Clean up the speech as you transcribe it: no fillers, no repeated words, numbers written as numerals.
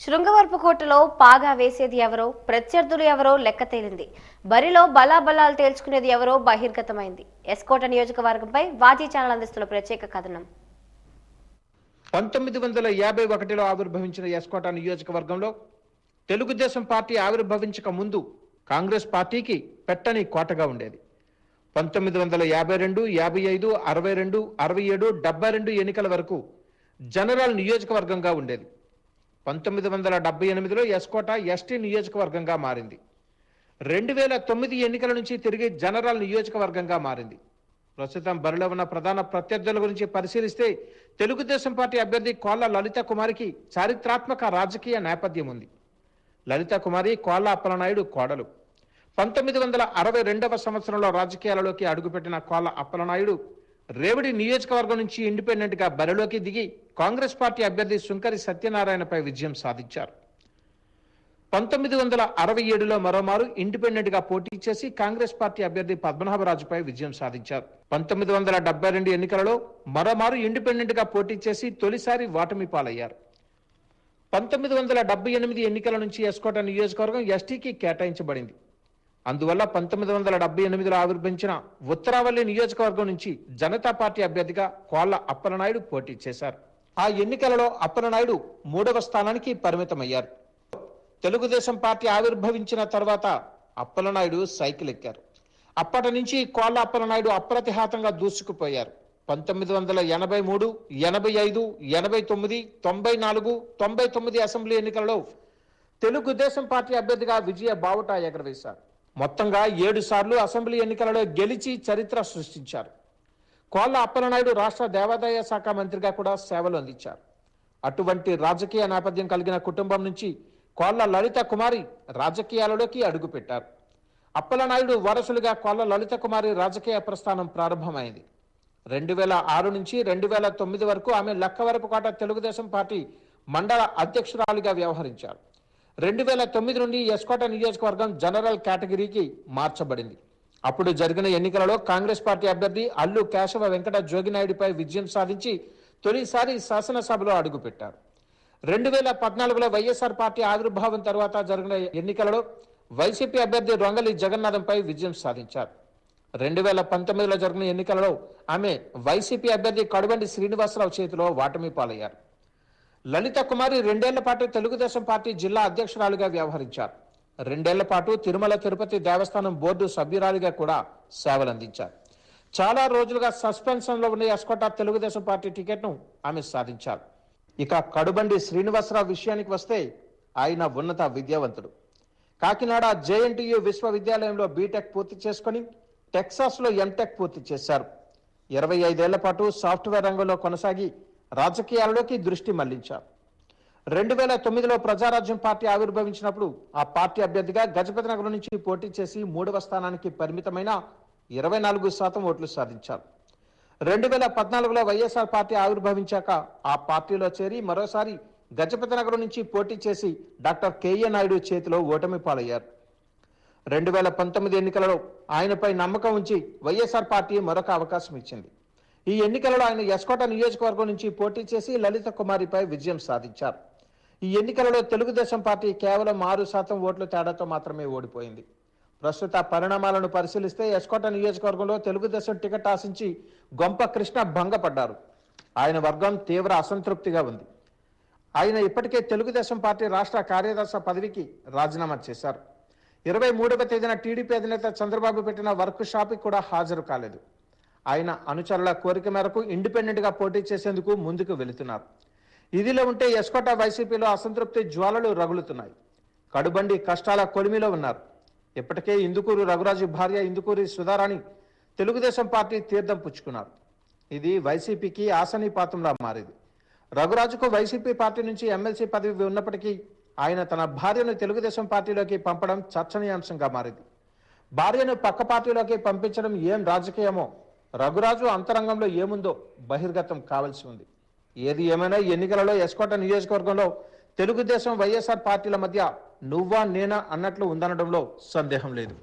శృంగవరపుకోటలో పాగా వేసేది ఎవరో, ప్రత్యర్థులు ఎవరో లెక్క తేలింది. బరిలో బలాబలాలు తేల్చుకునేది ఎవరో బహిర్గతమైంది. ఎస్కోట నియోజకవర్గంపై వాజీ ఛానల్ అందిస్తున్న ప్రత్యేక కథనం. 1951లో ఆవిర్భవించిన ఎస్కోట నియోజకవర్గంలో తెలుగుదేశం పార్టీ ఆవిర్భవించక ముందు కాంగ్రెస్ పార్టీకి పెట్టని కోటగా ఉండేది. 1952, 55, 62, 67, 72 ఎన్నికల వరకు జనరల్ నియోజకవర్గంగా ఉండేది. 1978లో ఎస్కోట ఎస్టీ నియోజకవర్గంగా మారింది. 2009 ఎన్నికల నుంచి తిరిగి జనరల్ నియోజకవర్గంగా మారింది. ప్రస్తుతం బరిలో ఉన్న ప్రధాన ప్రత్యర్థుల గురించి పరిశీలిస్తే తెలుగుదేశం పార్టీ అభ్యర్థి కోళ్ల లలిత కుమారికి చారిత్రాత్మక రాజకీయ నేపథ్యం ఉంది. లలిత కుమారి కోళ్ల అప్పలనాయుడు కోడలు. 1962వ సంవత్సరంలో రాజకీయాలలోకి అడుగుపెట్టిన కోళ్ల అప్పలనాయుడు రేవడి నియోజకవర్గం నుంచి ఇండిపెండెంట్ గా బరిలోకి దిగి కాంగ్రెస్ పార్టీ అభ్యర్థి సుంకరి సత్యనారాయణపై విజయం సాధించారు. 1967లో మరోమారు ఇండిపెండెంట్ గా పోటీ చేసి కాంగ్రెస్ పార్టీ అభ్యర్థి పద్మనాభరాజుపై విజయం సాధించారు. 1972 ఎన్నికలలో మరోమారు ఇండిపెండెంట్ గా పోటీ చేసి తొలిసారి ఓటమి పాలయ్యారు. 1978 ఎన్నికల నుంచి ఎస్కోట నియోజకవర్గం ఎస్టీకి కేటాయించబడింది. అందువల్ల 1978లో ఆవిర్భవించిన ఉత్తరావల్లి నియోజకవర్గం నుంచి జనతా పార్టీ అభ్యర్థిగా కోళ్ల అప్పలనాయుడు పోటీ చేశారు. ఆ ఎన్నికలలో అప్పలనాయుడు 3వ స్థానానికి పరిమితమయ్యారు. తెలుగుదేశం పార్టీ ఆవిర్భవించిన తర్వాత అప్పలనాయుడు సైకిల్ ఎక్కారు. అప్పటి నుంచి కోళ్ల అప్పలనాయుడు అప్రతిహాతంగా దూసుకుపోయారు. 1983, 85, 89, 94, 99 అసెంబ్లీ ఎన్నికలలో తెలుగుదేశం పార్టీ అభ్యర్థిగా విజయ బావుటా ఎగరవేశారు. మొత్తంగా 7 సార్లు అసెంబ్లీ ఎన్నికలలో గెలిచి చరిత్ర సృష్టించారు. కోళ్ల అప్పలనాయుడు రాష్ట్ర దేవాదాయ శాఖ మంత్రిగా కూడా సేవలు అందించారు. అటువంటి రాజకీయ నేపథ్యం కలిగిన కుటుంబం నుంచి కోళ్ల లలిత కుమారి రాజకీయాలలోకి అడుగుపెట్టారు. అప్పలనాయుడు వారసులుగా కోళ్ల లలిత కుమారి రాజకీయ ప్రస్థానం ప్రారంభమైంది. 2006 నుంచి 2009 వరకు ఆమె లక్కవరపుకోట తెలుగుదేశం పార్టీ మండల అధ్యక్షురాలిగా వ్యవహరించారు. 2009 నుండి ఎస్కోట నియోజకవర్గం జనరల్ కేటగిరీకి మార్చబడింది. అప్పుడు జరిగిన ఎన్నికలలో కాంగ్రెస్ పార్టీ అభ్యర్థి అల్లు కేశవ వెంకట జోగినాయుడిపై విజయం సాధించి తొలిసారి శాసనసభలో అడుగుపెట్టారు. 2014లో వైఎస్ఆర్ పార్టీ ఆవిర్భావం తర్వాత జరిగిన ఎన్నికలలో వైసీపీ అభ్యర్థి రొంగలి జగన్నాథంపై విజయం సాధించారు. 2019లో జరిగిన ఎన్నికలలో ఆమె వైసీపీ అభ్యర్థి కడుబండి శ్రీనివాసరావు చేతిలో ఓటమి పాలయ్యారు. లలిత కుమారి 2 ఏళ్ల పాటు తెలుగుదేశం పార్టీ జిల్లా అధ్యక్షురాలుగా వ్యవహరించారు. 2 ఏళ్ల పాటు తిరుమల తిరుపతి దేవస్థానం బోర్డు సభ్యురాలిగా కూడా సేవలందించారు. చాలా రోజులుగా సస్పెన్షన్ లో ఉన్న ఎస్కోట తెలుగుదేశం పార్టీ టికెట్ను ఆమె సాధించారు. ఇక కడుబండి శ్రీనివాసరావు విషయానికి వస్తే ఆయన ఉన్నత విద్యావంతుడు. కాకినాడ జేఎన్టీయు విశ్వవిద్యాలయంలో బీటెక్ పూర్తి చేసుకుని టెక్సాస్లో ఎంటెక్ పూర్తి చేశారు. 25 ఏళ్ల పాటు సాఫ్ట్వేర్ రంగంలో కొనసాగి రాజకీయాల్లోకి దృష్టి మళ్లించారు. 2009లో ప్రజారాజ్యం పార్టీ ఆవిర్భవించినప్పుడు ఆ పార్టీ అభ్యర్థిగా గజపతి నగరం నుంచి పోటీ చేసి 3వ స్థానానికి పరిమితమైన 24% ఓట్లు సాధించారు. 2014లో వైఎస్ఆర్ పార్టీ ఆవిర్భవించాక ఆ పార్టీలో చేరి మరోసారి గజపతి నగరం నుంచి పోటీ చేసి డాక్టర్ కేఏ నాయుడు చేతిలో ఓటమి పాలయ్యారు. 2019 ఎన్నికలలో ఆయనపై నమ్మకం ఉంచి వైఎస్ఆర్ పార్టీ మరొక అవకాశం ఇచ్చింది. ఈ ఎన్నికలలో ఆయన ఎస్కోట నియోజకవర్గం నుంచి పోటీ చేసి లలిత కుమారిపై విజయం సాధించారు. ఈ ఎన్నికలలో తెలుగుదేశం పార్టీ కేవలం 6% ఓట్ల తేడాతో మాత్రమే ఓడిపోయింది. ప్రస్తుత పరిణామాలను పరిశీలిస్తే ఎస్కోట నియోజకవర్గంలో తెలుగుదేశం టికెట్ ఆశించి గొంప కృష్ణ భంగపడ్డారు. ఆయన వర్గం తీవ్ర అసంతృప్తిగా ఉంది. ఆయన ఇప్పటికే తెలుగుదేశం పార్టీ రాష్ట్ర కార్యదర్శి పదవికి రాజీనామా చేశారు. 23వ తేదీన టీడీపీ అధినేత చంద్రబాబు పెట్టిన వర్క్ షాప్ కూడా హాజరు కాలేదు. ఆయన అనుచరుల కోరిక మేరకు ఇండిపెండెంట్ గా పోటీ చేసేందుకు ముందుకు వెళుతున్నారు. ఇదిలో ఉంటే ఎస్కోట వైసీపీలో అసంతృప్తి జ్వాలలు రగులుతున్నాయి. కడుబండి కష్టాల కొలిమిలో ఉన్నారు. ఇప్పటికే ఇందుకూరు రఘురాజు భార్య ఇందుకూరి సుధారాణి తెలుగుదేశం పార్టీ తీర్థం పుచ్చుకున్నారు. ఇది వైసీపీకి ఆశనీపాతంలా మారింది. రఘురాజుకు వైసీపీ పార్టీ నుంచి ఎమ్మెల్సీ పదవి ఉన్నప్పటికీ ఆయన తన భార్యను తెలుగుదేశం పార్టీలోకి పంపడం చర్చనీయాంశంగా మారింది. భార్యను పక్క పార్టీలోకి పంపించడం ఏం రాజకీయమో, రఘురాజు అంతరంగంలో ఏముందో బహిర్గతం కావాల్సి ఉంది. ఏది ఏమైనా ఎన్నికలలో ఎస్కోట నియోజకవర్గంలో తెలుగుదేశం వైఎస్ఆర్ పార్టీల మధ్య నువ్వా నేనా అన్నట్లు ఉందనడంలో సందేహం లేదు.